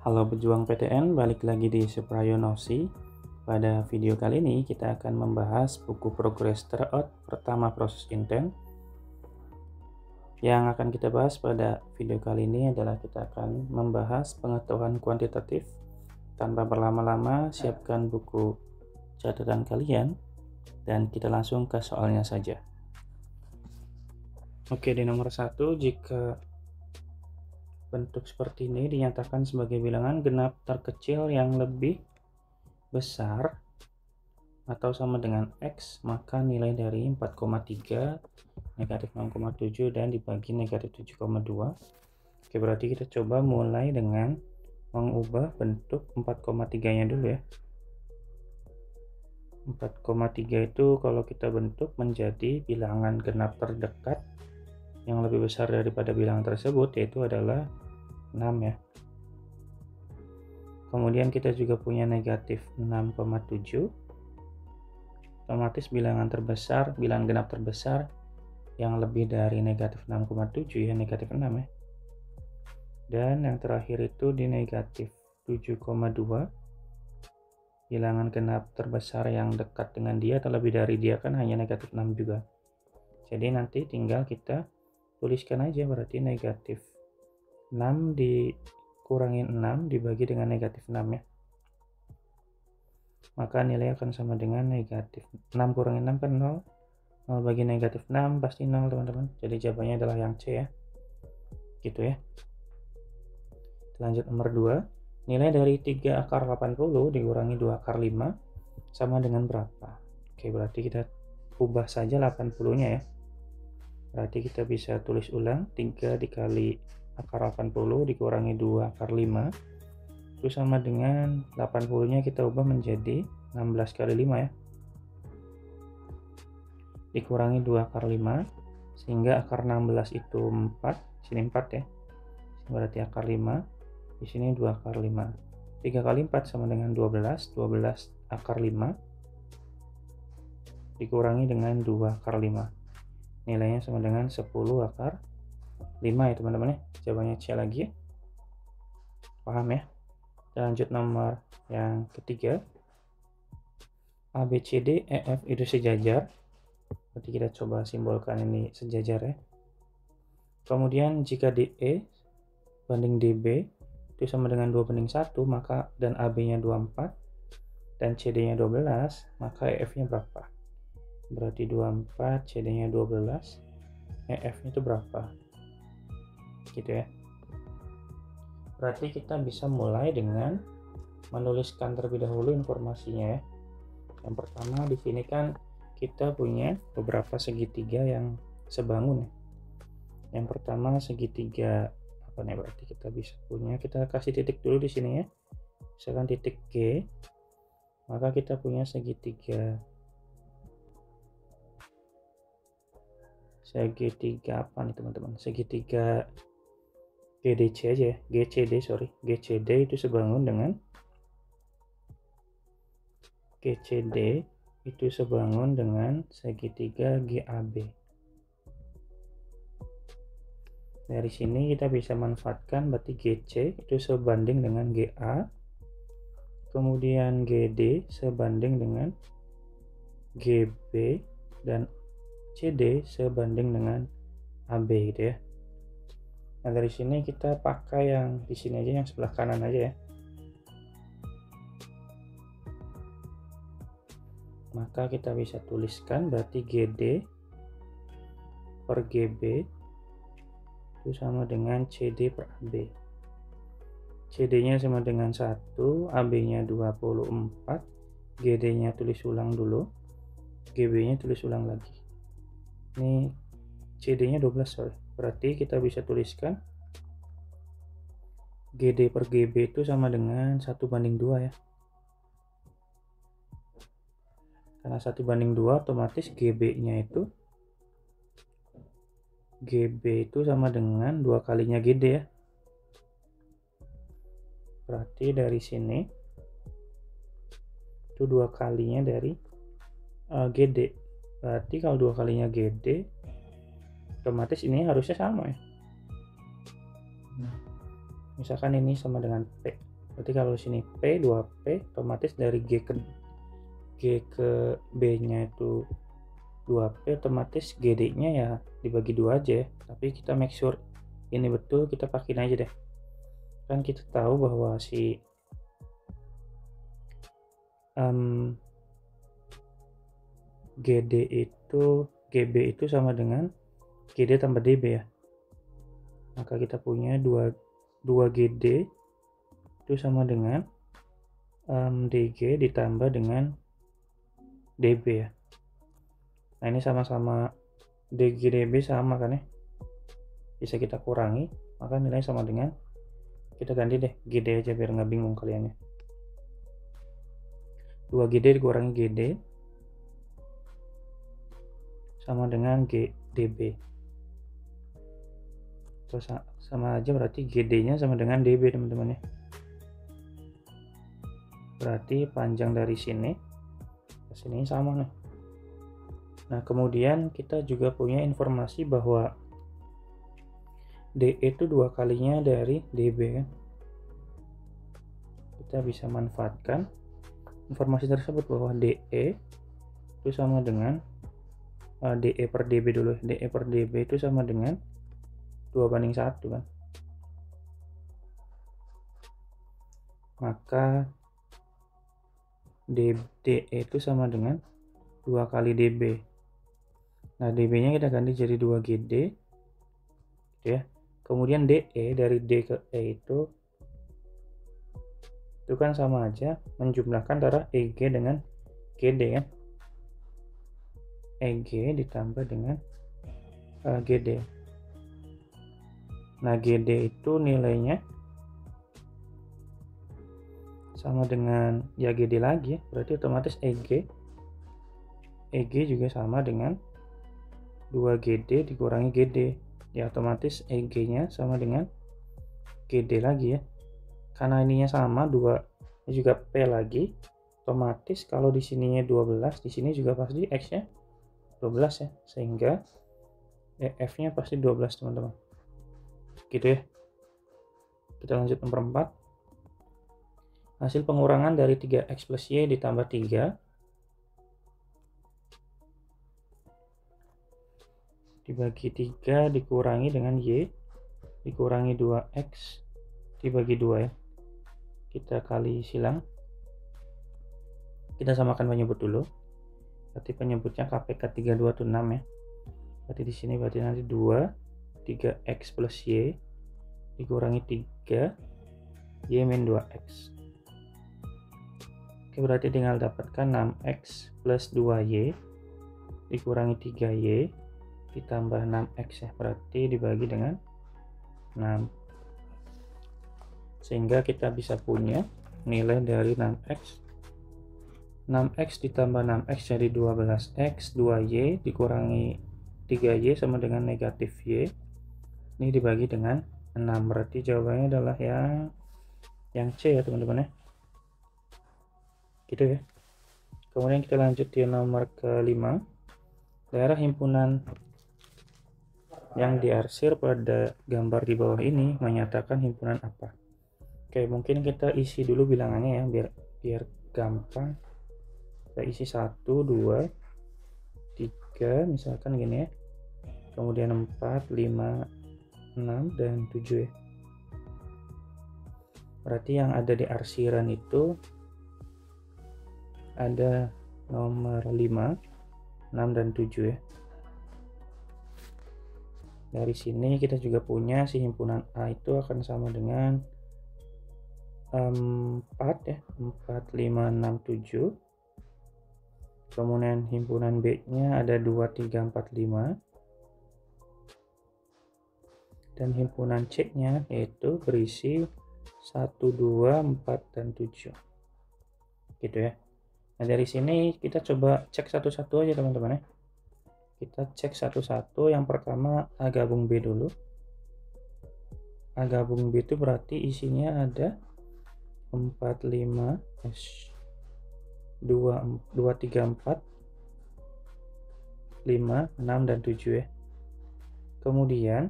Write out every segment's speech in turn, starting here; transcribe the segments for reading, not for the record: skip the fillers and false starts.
Halo pejuang PTN, balik lagi di Suprayonosi. Pada video kali ini kita akan membahas buku progres tryout pertama proses intent. Yang akan kita bahas pada video kali ini adalah kita akan membahas pengetahuan kuantitatif. Tanpa berlama-lama, siapkan buku catatan kalian dan kita langsung ke soalnya saja. Oke, di nomor 1, jika bentuk seperti ini dinyatakan sebagai bilangan genap terkecil yang lebih besar atau sama dengan X, maka nilai dari 4,3 negatif 6,7 dan dibagi negatif 7,2. Oke, berarti kita coba mulai dengan mengubah bentuk 4,3 nya dulu ya. 4,3 itu kalau kita bentuk menjadi bilangan genap terdekat yang lebih besar daripada bilangan tersebut, yaitu adalah 6 ya. Kemudian kita juga punya negatif 6,7. Otomatis bilangan genap terbesar yang lebih dari negatif 6,7 ya, negatif 6 ya. Dan yang terakhir itu di negatif 7,2. Bilangan genap terbesar yang dekat dengan dia atau lebih dari dia kan hanya negatif 6 juga. Jadi nanti tinggal kita tuliskan aja, berarti negatif 6 dikurangin 6 dibagi dengan negatif 6 ya. Maka nilai akan sama dengan negatif 6 kurangin 6 kan 0. 0 bagi negatif 6 pasti 0 teman-teman. Jadi jawabannya adalah yang C ya. Gitu ya. Lanjut nomor 2. Nilai dari 3 akar 80 dikurangi 2 akar 5 sama dengan berapa? Oke, berarti kita ubah saja 80-nya ya. Berarti kita bisa tulis ulang 3 dikali akar 80 dikurangi 2 akar 5 itu sama dengan 80 nya kita ubah menjadi 16 kali 5 ya, dikurangi 2 akar 5 sehingga akar 16 itu 4, sini 4 ya, berarti akar 5, di sini 2 akar 5, 3 kali 4 sama dengan 12 akar 5 dikurangi dengan 2 akar 5, nilainya sama dengan 10 akar 5 ya teman-teman ya. Jawabannya C lagi ya. Paham ya? Kita lanjut nomor yang ketiga. A, B, C, D, E, F itu sejajar. Berarti kita coba simbolkan ini sejajar ya. Kemudian jika DE banding DB itu sama dengan 2 banding 1, maka dan AB-nya 24 dan CD-nya 12, maka EF-nya berapa? Berarti 24, CD-nya 12, EF-nya itu berapa? Gitu ya. Berarti kita bisa mulai dengan menuliskan terlebih dahulu informasinya ya. Yang pertama di sini kan kita punya beberapa segitiga yang sebangun ya. Yang pertama segitiga apa nih, berarti kita bisa punya, kita kasih titik dulu di sini ya. Misalkan titik G, maka kita punya segitiga apa nih teman-teman? Segitiga GDC aja ya, GCD itu sebangun dengan segitiga GAB. Dari sini kita bisa manfaatkan, berarti GC itu sebanding dengan GA, kemudian GD sebanding dengan GB, dan CD sebanding dengan AB gitu ya. Nah dari sini kita pakai yang di sini aja, yang sebelah kanan aja ya. Maka kita bisa tuliskan berarti GD per GB itu sama dengan CD per AB. CD-nya sama dengan 1, AB-nya 24, GD-nya tulis ulang dulu, GB-nya tulis ulang lagi. Ini CD-nya 12 sorry. Berarti kita bisa tuliskan GD per GB itu sama dengan 1 banding 2 ya. Karena 1 banding 2 otomatis GB-nya itu GB itu sama dengan 2 kalinya GD ya. Berarti dari sini itu 2 kalinya dari GD. Berarti kalau 2 kalinya GD otomatis ini harusnya sama ya. Misalkan ini sama dengan P, Berarti kalau sini P 2P, otomatis dari G ke B-nya itu 2P, otomatis GD-nya ya dibagi 2 aja ya. Tapi kita make sure ini betul, kita pakai aja deh. Kan kita tahu bahwa si GB itu sama dengan GD tambah DB ya. Maka kita punya 2 GD itu sama dengan DG ditambah dengan DB ya. Nah ini sama-sama DG DB sama kan ya, bisa kita kurangi, maka nilainya sama dengan, kita ganti deh GD aja biar nggak bingung kaliannya. 2 GD dikurangi GD sama dengan DB. Terus sama aja, berarti GD nya sama dengan DB teman-teman ya. Berarti panjang dari sini ke sini sama nih. Nah kemudian kita juga punya informasi bahwa DE itu 2 kalinya dari DB kan. Kita bisa manfaatkan informasi tersebut bahwa DE itu sama dengan DE per DB dulu. DE per DB itu sama dengan 2:1 kan. Maka DE itu sama dengan 2 kali DB. Nah DB nya kita ganti jadi 2 GD ya. Kemudian DE dari D ke E itu kan sama aja menjumlahkan antara EG dengan GD kan. EG ditambah dengan GD. Nah GD itu nilainya sama dengan ya GD lagi ya, berarti otomatis EG juga sama dengan 2 GD dikurangi GD ya, otomatis EG nya sama dengan GD lagi ya. Karena ininya sama 2, ini juga P lagi, otomatis kalau di sininya 12, di sini juga pasti X nya 12 ya, sehingga F nya pasti 12 teman-teman, gitu ya. Kita lanjut nomor 4. Hasil pengurangan dari 3X plus Y ditambah 3 dibagi 3 dikurangi dengan Y dikurangi 2X dibagi 2 ya. Kita kali silang, kita samakan penyebut dulu. Berarti penyebutnya KPK 32 itu 6 ya. Berarti di sini berarti nanti 2 3X plus Y dikurangi 3 Y min 2X. Oke, berarti tinggal dapatkan 6X plus 2Y dikurangi 3Y ditambah 6X ya, berarti dibagi dengan 6, sehingga kita bisa punya nilai dari 6X ditambah 6X jadi 12X, 2Y dikurangi 3Y sama dengan negatif Y, ini dibagi dengan 6, berarti jawabannya adalah yang C ya teman-teman ya, gitu ya. Kemudian kita lanjut di nomor ke-5. Daerah himpunan yang diarsir pada gambar di bawah ini menyatakan himpunan apa? Oke, mungkin kita isi dulu bilangannya ya, biar gampang. Kita isi 1, 2, 3 misalkan gini ya, kemudian 4, 5, 6 dan 7 ya. Berarti yang ada di arsiran itu ada nomor 5, 6 dan 7 ya. Dari sini kita juga punya si himpunan A itu akan sama dengan 4 ya, 4, 5, 6, 7. Kemudian himpunan B nya ada 2, 3, 4, 5. Dan himpunan C nya yaitu berisi 1, 2, 4, dan 7, gitu ya. Nah dari sini kita coba cek satu-satu aja teman-teman ya. Kita cek satu-satu. Yang pertama A gabung B dulu. A gabung B itu berarti isinya ada 4, 5, 2, 3, 4, 5, 6, dan 7 ya. Kemudian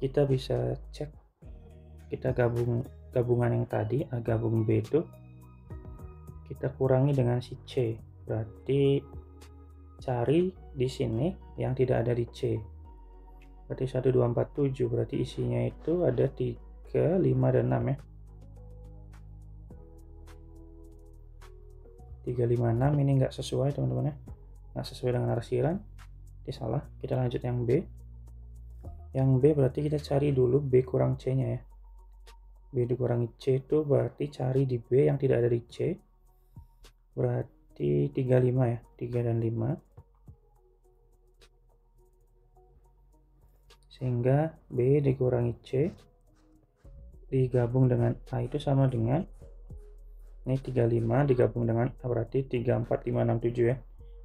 kita bisa cek, kita gabungan yang tadi, A gabung B itu kita kurangi dengan si C. Berarti cari di sini yang tidak ada di C. Berarti 1, 2, 4, 7. Berarti isinya itu ada 3, 5, dan 6 ya. 3, 5, 6 ini nggak sesuai teman-teman ya. Nggak sesuai dengan arsiran. Ini salah. Kita lanjut yang B. Yang B berarti kita cari dulu B kurang C-nya ya. B dikurangi C itu berarti cari di B yang tidak ada di C. Berarti 3, 5 ya. 3 dan 5. Sehingga B dikurangi C digabung dengan A itu sama dengan ini 35 digabung dengan A, berarti 3, 4, 5, 6, 7 ya.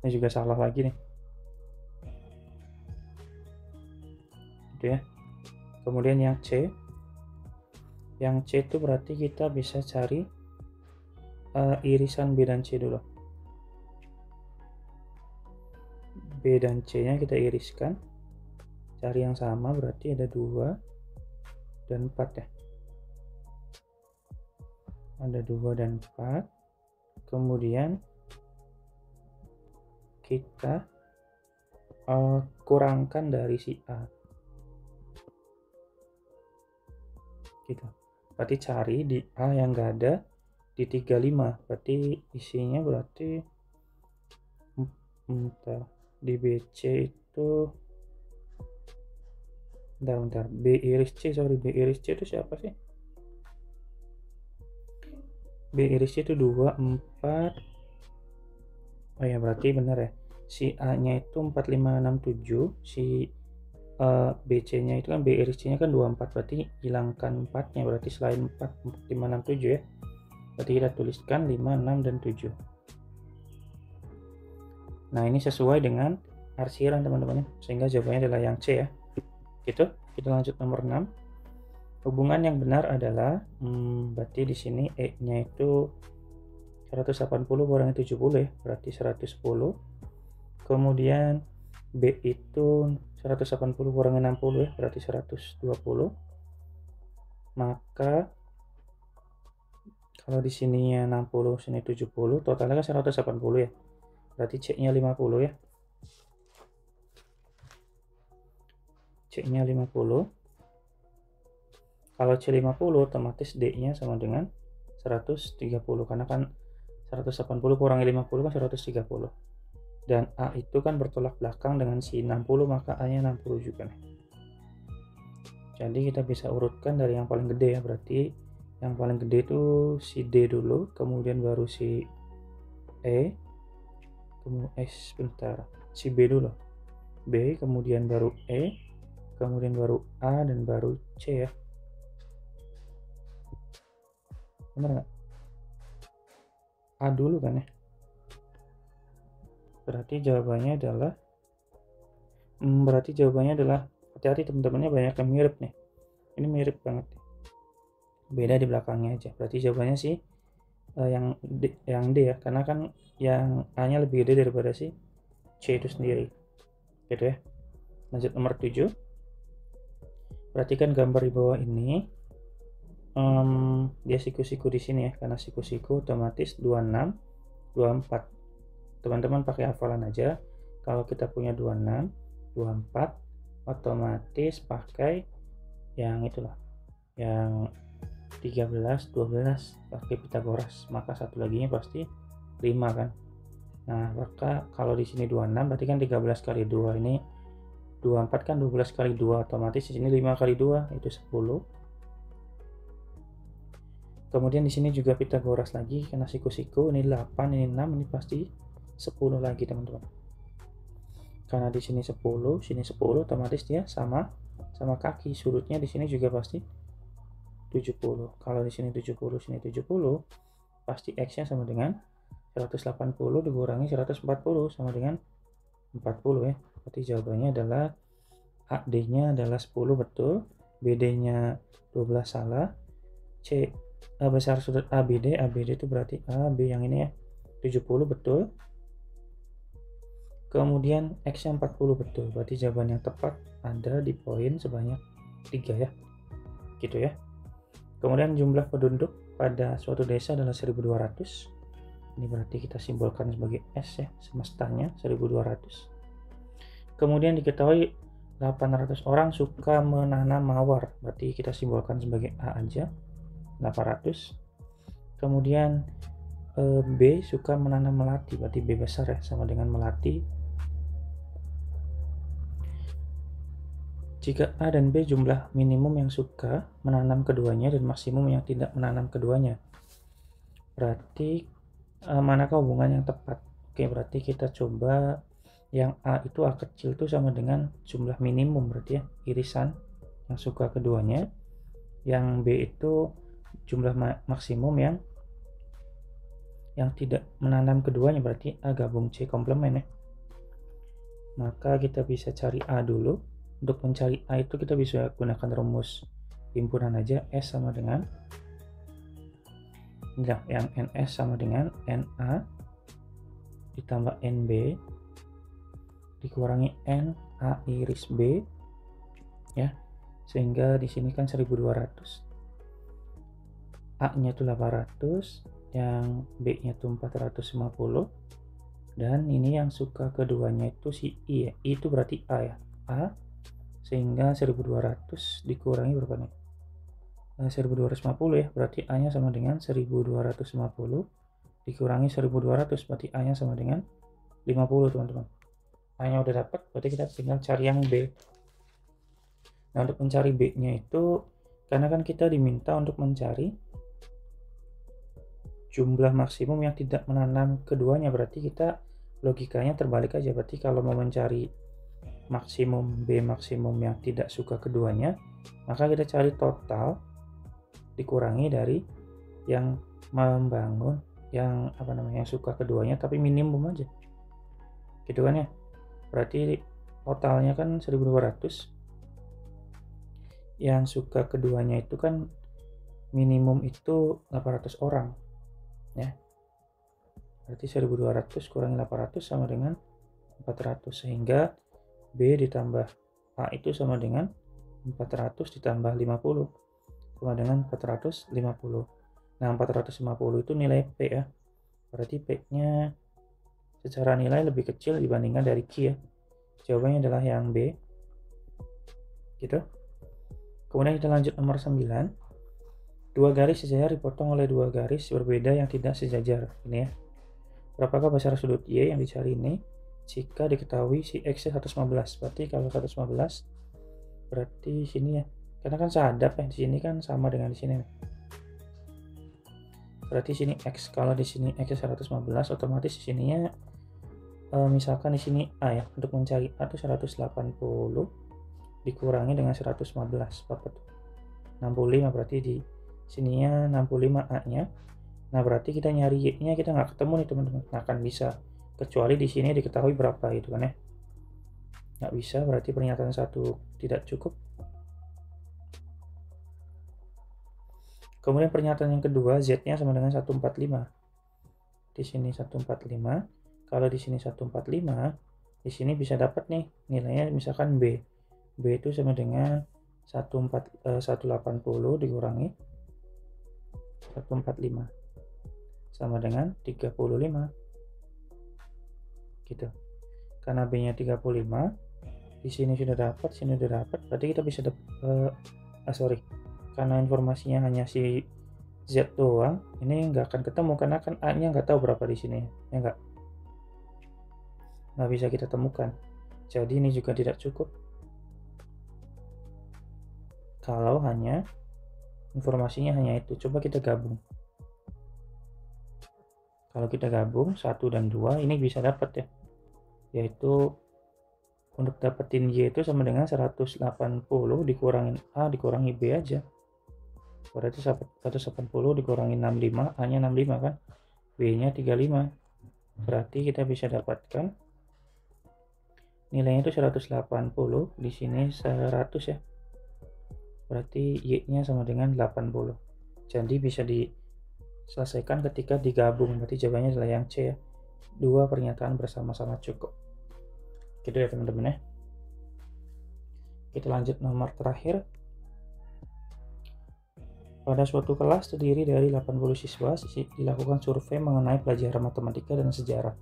Ini juga salah lagi nih. Gitu ya. Kemudian yang C. Yang C itu berarti kita bisa cari irisan B dan C dulu. B dan C-nya kita iriskan. Cari yang sama berarti ada 2 dan 4 ya. Ada 2 dan 4. Kemudian kita kurangkan dari si A. Gitu. Berarti cari di A yang enggak ada di 35. Berarti isinya berarti di BC itu bentar, B iris C, sorry, B iris C itu siapa sih? B iris C itu 2, 4. Oh ya, berarti benar ya. Si A-nya itu 4, 5, 6, 7. Si BC-nya itu kan B iris C-nya kan 2, 4. Berarti hilangkan 4-nya. Berarti selain 4, 5, 6, 7 ya. Berarti kita tuliskan 5, 6, dan 7. Nah, ini sesuai dengan arsiran teman-teman. Sehingga jawabannya adalah yang C ya. Gitu. Kita lanjut nomor 6. Hubungan yang benar adalah berarti di sini E-nya itu 180 kurangi 70 ya, berarti 110. Kemudian B itu 180 kurangi 60 ya, berarti 120. Maka kalau di sininya 60, sini 70, totalnya kan 180 ya. Berarti C-nya 50 ya. C-nya 50. Kalau C50 otomatis D-nya sama dengan 130 karena kan 180 kurangi 50 kan 130. Dan A itu kan bertolak belakang dengan si 60, maka A-nya 60 juga nih. Jadi kita bisa urutkan dari yang paling gede ya, berarti yang paling gede itu si D dulu, kemudian baru si E, kemudian si B dulu. B, kemudian baru E, kemudian baru A, dan baru C ya. Benar nggak? A dulu kan ya. Berarti jawabannya adalah hati-hati teman-temannya, banyak yang mirip nih. Ini mirip banget. Beda di belakangnya aja. Berarti jawabannya sih yang D ya, karena kan yang A-nya lebih gede daripada si C itu sendiri. Gitu ya. Lanjut nomor 7. Perhatikan gambar di bawah ini. Dia siku-siku di sini ya, karena siku-siku otomatis 26, 24. Teman-teman pakai hafalan aja. Kalau kita punya 26, 24, otomatis pakai yang itulah, yang 13, 12 pakai Pitagoras, maka satu laginya pasti 5 kan. Nah, maka kalau di sini 26 berarti kan 13 kali 2 ini 24 kan 12 kali 2, otomatis di sini 5 kali 2 itu 10. Kemudian di sini juga Pitagoras lagi karena siku-siku, ini 8, ini 6, ini pasti 10 lagi teman-teman. Karena di sini 10, sini 10, otomatis dia sama kaki. Sudutnya di sini juga pasti 70. Kalau di sini 70, sini 70, pasti X-nya sama dengan 180 dikurangi 140 sama dengan 40 ya. Berarti jawabannya adalah AD-nya adalah 10 betul, BD-nya 12 salah, besar sudut ABD itu berarti AB yang ini ya 70 betul. Kemudian X-nya 40 betul. Berarti jawaban yang tepat ada di poin sebanyak 3 ya. Gitu ya. Kemudian jumlah penduduk pada suatu desa adalah 1200. Ini berarti kita simbolkan sebagai S ya, semestanya 1200. Kemudian diketahui 800 orang suka menanam mawar, berarti kita simbolkan sebagai A aja, 800. Kemudian B suka menanam melati, berarti B besar ya, sama dengan melati. Jika A dan B jumlah minimum yang suka menanam keduanya dan maksimum yang tidak menanam keduanya, berarti manakah hubungan yang tepat? Oke, berarti kita coba yang A itu A kecil itu sama dengan jumlah minimum, berarti ya, irisan yang suka keduanya. Yang B itu jumlah maksimum yang tidak menanam keduanya, berarti A gabung C komplement ya. Maka kita bisa cari A dulu. Untuk mencari A itu kita bisa gunakan rumus himpunan aja. S sama dengan yang NS sama dengan NA ditambah NB dikurangi NA iris B ya, sehingga di sini kan 1200. A nya itu 800, yang B nya itu 450, dan ini yang suka keduanya itu si I ya. I itu berarti A ya, A, sehingga 1200 dikurangi berapa nih? 1250 ya, berarti A nya sama dengan 1250 dikurangi 1200, berarti A nya sama dengan 50 teman-teman. A nya udah dapat, berarti kita tinggal cari yang B. Nah, untuk mencari B nya itu, karena kan kita diminta untuk mencari jumlah maksimum yang tidak menanam keduanya, berarti kita logikanya terbalik aja. Berarti kalau mau mencari maksimum B maksimum yang tidak suka keduanya, maka kita cari total dikurangi dari yang membangun yang yang suka keduanya tapi minimum aja, gitu kan ya. Berarti totalnya kan 1200, yang suka keduanya itu kan minimum itu 800 orang ya, berarti 1200 kurangi 800 sama dengan 400, sehingga B ditambah A itu sama dengan 400 ditambah 50 sama dengan 450. Nah, 450 itu nilai P ya, berarti P nya secara nilai lebih kecil dibandingkan dari Q ya. Jawabannya adalah yang B gitu. Kemudian kita lanjut nomor 9. Dua garis sejajar dipotong oleh dua garis berbeda yang tidak sejajar. Ini ya. Berapakah besar sudut Y yang dicari ini jika diketahui si X 115? Berarti kalau 115 berarti sini ya. Karena kan sehadap ya, di sini kan sama dengan di sini. Berarti sini X, kalau di sini X 115, otomatis di sininya misalkan di sini A ya. Untuk mencari A itu 180 dikurangi dengan 115, berapa tuh? 65, berarti di sininya 65 A-nya. Nah, berarti kita nyari Y-nya kita nggak ketemu nih teman-teman. Nggak akan bisa, kecuali di sini diketahui berapa gitu kan ya. Nggak bisa, berarti pernyataan satu tidak cukup. Kemudian pernyataan yang kedua, Z-nya sama dengan 145. Di sini 145. Kalau di sini 145, di sini bisa dapat nih nilainya misalkan B. B itu sama dengan 180 dikurangi 145 sama dengan 35 gitu. Karena B nya 35, di sini sudah dapat, sini sudah dapat, berarti kita bisa karena informasinya hanya si Z doang, ini nggak akan ketemu karena kan A nya nggak tahu berapa di sini ya, nggak bisa kita temukan. Jadi ini juga tidak cukup kalau hanya informasinya hanya itu. Coba kita gabung. Kalau kita gabung 1 dan 2, ini bisa dapat ya, yaitu untuk dapetin Y itu sama dengan 180 dikurangin A dikurangi B aja, berarti 180 dikurangi 65, A nya 65 kan, B nya 35, berarti kita bisa dapatkan nilainya itu 180, di sini 100 ya, berarti Y nya sama dengan 80. Jadi bisa diselesaikan ketika digabung, berarti jawabannya adalah yang C ya, dua pernyataan bersama-sama cukup. Gitu ya teman-teman ya. Kita lanjut nomor terakhir. Pada suatu kelas terdiri dari 80 siswa, dilakukan survei mengenai pelajaran matematika dan sejarah.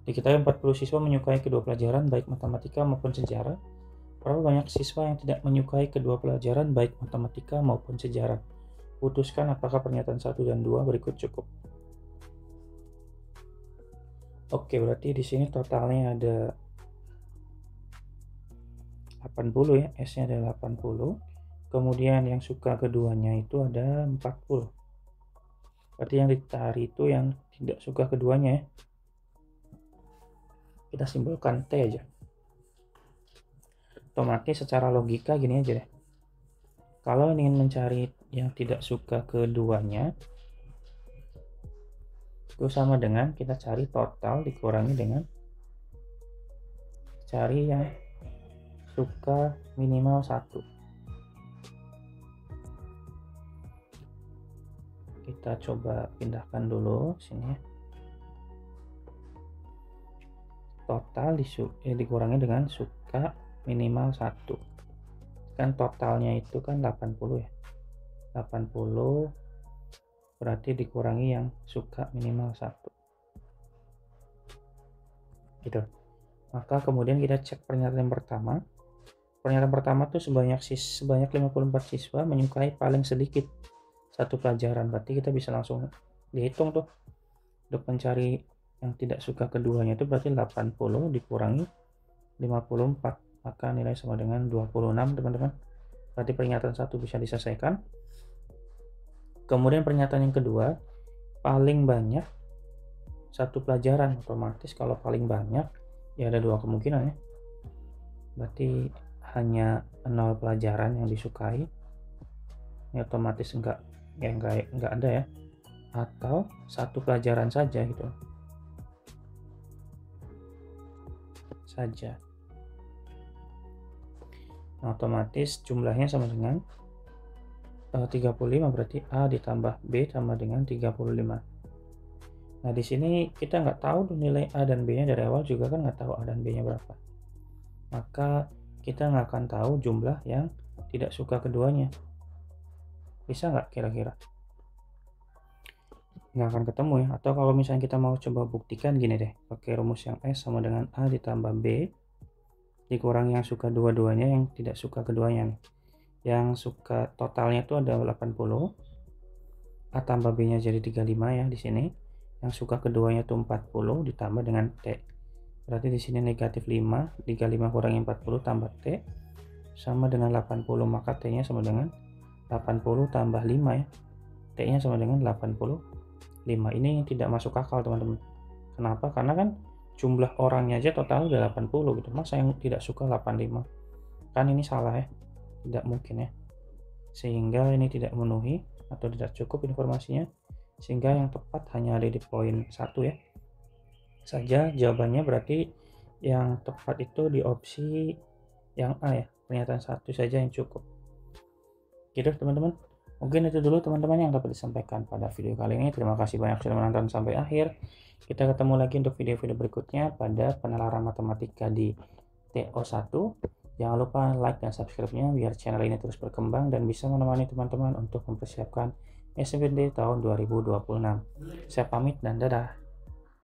Diketahui 40 siswa menyukai kedua pelajaran, baik matematika maupun sejarah. Berapa banyak siswa yang tidak menyukai kedua pelajaran, baik matematika maupun sejarah? Putuskan apakah pernyataan 1 dan 2 berikut cukup. Oke, berarti di sini totalnya ada 80 ya, S-nya ada 80. Kemudian yang suka keduanya itu ada 40. Berarti yang dicari itu yang tidak suka keduanya ya. Kita simpulkan T aja. Otomatis secara logika gini aja deh. Kalau ingin mencari yang tidak suka keduanya, itu sama dengan kita cari total dikurangi dengan cari yang suka minimal 1. Kita coba pindahkan dulu sini ya. Total dikurangi dengan suka minimal 1. Kan totalnya itu kan 80 ya. 80 berarti dikurangi yang suka minimal 1. Gitu. Maka kemudian kita cek pernyataan pertama. Pernyataan pertama tuh sebanyak 54 siswa menyukai paling sedikit satu pelajaran. Berarti kita bisa langsung dihitung tuh untuk mencari yang tidak suka keduanya itu berarti 80 dikurangi 54, maka nilai sama dengan 26 teman-teman. Berarti pernyataan 1 bisa diselesaikan. Kemudian pernyataan yang kedua, paling banyak satu pelajaran. Otomatis kalau paling banyak ya ada dua kemungkinan ya. Berarti hanya 0 pelajaran yang disukai, ini otomatis enggak ada ya, atau satu pelajaran saja gitu saja. Nah, otomatis jumlahnya sama dengan 35, berarti A ditambah B sama dengan 35. Nah di sini kita nggak tahu tuh nilai A dan B nya dari awal juga kan nggak tahu A dan B nya berapa, maka kita nggak akan tahu jumlah yang tidak suka keduanya. Bisa nggak kira-kira? Nggak akan ketemu ya. Atau kalau misalnya kita mau coba buktikan gini deh, pakai rumus yang S sama dengan A ditambah B dikurangi yang suka dua-duanya yang tidak suka keduanya nih. Yang suka totalnya itu ada 80, A tambah B nya jadi 35 ya di sini. Yang suka keduanya itu 40 ditambah dengan T. Berarti di sini negatif 5, 35 kurangi 40 tambah T sama dengan 80, maka T-nya sama dengan 80 tambah 5 ya. T-nya sama dengan 85. Ini tidak masuk akal teman-teman. Kenapa? Karena kan jumlah orangnya aja total udah 80 gitu. Masa yang tidak suka 85? Kan ini salah ya. Tidak mungkin ya. Sehingga ini tidak memenuhi atau tidak cukup informasinya. Sehingga yang tepat hanya ada di poin 1 ya. Saja jawabannya, berarti yang tepat itu di opsi yang A ya, pernyataan 1 saja yang cukup. Gitu teman-teman, mungkin itu dulu teman-teman yang dapat disampaikan pada video kali ini. Terima kasih banyak sudah menonton sampai akhir. Kita ketemu lagi untuk video-video berikutnya pada penalaran matematika di TO1. Jangan lupa like dan subscribe-nya biar channel ini terus berkembang dan bisa menemani teman-teman untuk mempersiapkan SNMPTN tahun 2026. Saya pamit dan dadah.